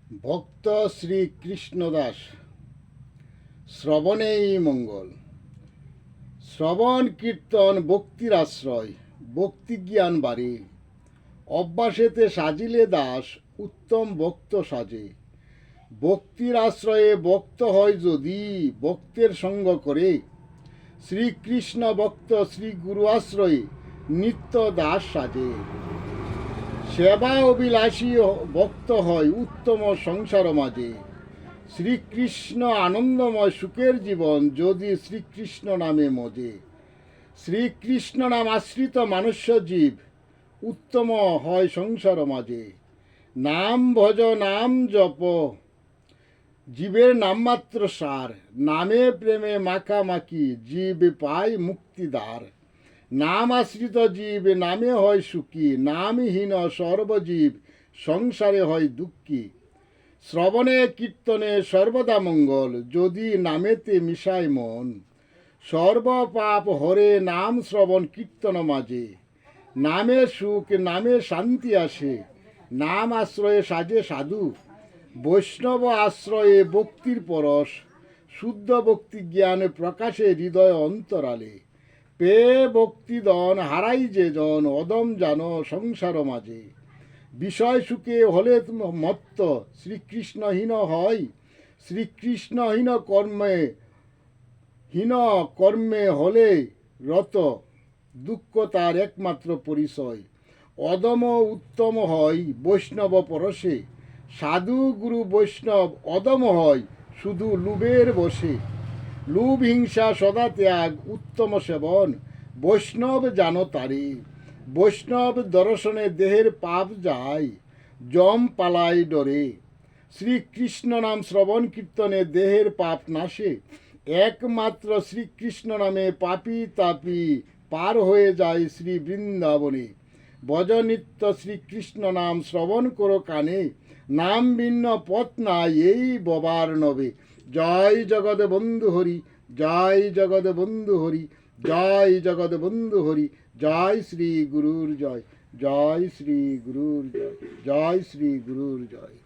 ভক্ত শ্রী কৃষ্ণদাস শ্রবণেই মঙ্গল। শ্রবণ কীর্তন ভক্তির আশ্রয়, ভক্তি জ্ঞান বাড়ে। অভ্যাসেতে সাজিলে দাস, উত্তম ভক্ত সাজে। ভক্তির আশ্রয়ে ভক্ত হয় যদি, ভক্তের সঙ্গ করে। শ্রীকৃষ্ণ ভক্ত শ্রী গুরু আশ্রয়ে, নিত্য দাস সাজে। সেবা অভিলাষী ভক্ত হয় উত্তম সংসার মাঝে। শ্রীকৃষ্ণ আনন্দময় সুখের জীবন, যদি শ্রীকৃষ্ণ নামে মজে। শ্রীকৃষ্ণ নাম আশ্রিত মনুষ্য জীব, উত্তম হয় সংসার মাঝে। নাম ভজ নাম জপ, জীবের নামমাত্র সার। নামে প্রেমে মাখামাখি, জীব পায় মুক্তিদ্বার। নাম আশ্রিত জীব নামে হয় সুখী, নামহীন সর্বজীব সংসারে হয় দুঃখী। শ্রবণে কীর্তনে সর্বদা মঙ্গল, যদি নামেতে মিশায় মন। সর্বপাপ হরে নাম শ্রবণ কীর্তন মাঝে। নামে সুখ নামে শান্তি আসে, নাম আশ্রয়ে সাজে সাধু। বৈষ্ণব আশ্রয়ে ভক্তির পরশ, শুদ্ধ ভক্তি জ্ঞান প্রকাশে হৃদয় অন্তরালে। পেয়ে ভক্তিদন হারাই যে জন, অদম জানো সংসার মাঝে। বিষয় সুখে হলে মত্ত, শ্রীকৃষ্ণহীন হয়। শ্রীকৃষ্ণহীন কর্মে হলে রত, দুঃখ তার একমাত্র পরিচয়। অদম উত্তম হয় বৈষ্ণব পরশে, সাধু গুরু বৈষ্ণব অদম হয় শুধু লুবের বসে। লুভ হিংসা সদা ত্যাগ উত্তম সেবন, বৈষ্ণব জানো তারে। বৈষ্ণব দর্শনে দেহের পাপ যায়, যম পালায় ডরে। শ্রীকৃষ্ণ নাম শ্রবণ কীর্তনে দেহের পাপ নাশে। একমাত্র শ্রীকৃষ্ণ নামে পাপী তাপী পার হয়ে যায় শ্রী বৃন্দাবনে। ভজ নিত্য শ্রীকৃষ্ণ নাম শ্রবণ করো কানে, নাম ভিন্ন পথ নাই এই ববার নবে। জয় জগৎ বন্ধু হরি, জয় জগৎ বন্ধু হরি, জয় জগৎ বন্ধু হরি। জয় শ্রী গুরুর জয়, জয় শ্রী গুরুর জয়, জয় শ্রী গুরুর জয়।